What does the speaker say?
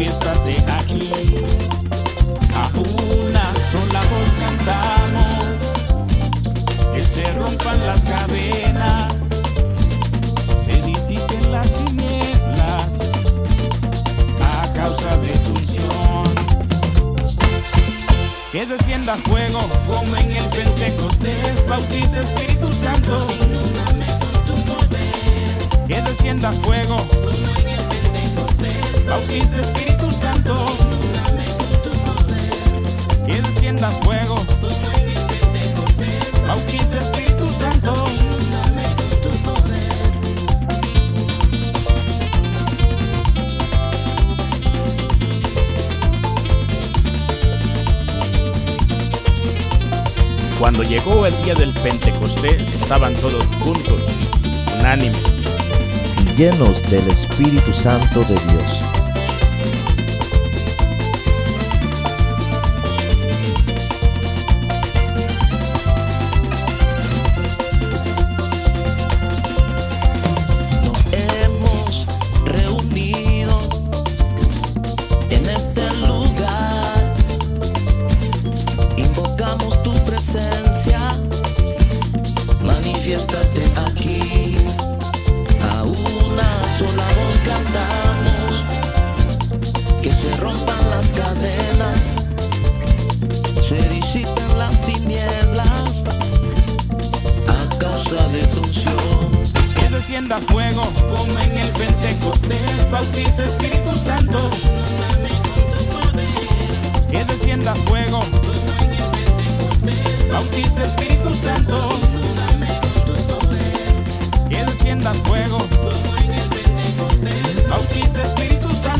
manifiéstate aquí. A una sola voz cantamos, que se rompan las cadenas, se disipen las tinieblas a causa de tu unción. Que descienda fuego como en el Pentecostés, bautiza Espíritu Santo, inúndame con tu poder. Que descienda fuego como en el Pentecostés, bautiza Espíritu Santo, inúndame con tu poder. Que descienda fuego como en el Pentecostés, bautiza Espíritu Santo, inúndame con tu poder. Cuando llegó el día del Pentecostés, estaban todos juntos, unánimes y llenos del Espíritu Santo de Dios. Nos hemos reunido en este lugar, invocamos tu presencia, manifiéstate aquí. A una sola voz cantamos, que se rompan las cadenas, se disipen las tinieblas a causa de tu unción. Que descienda fuego como en el Pentecostés, bautiza Espíritu Santo, inúndame con tu poder. Que descienda fuego como en el Pentecostés, bautiza Espíritu Santo, inúndame con tu poder. Que descienda fuego como en el Pentecostés, bautiza Espíritu Santo.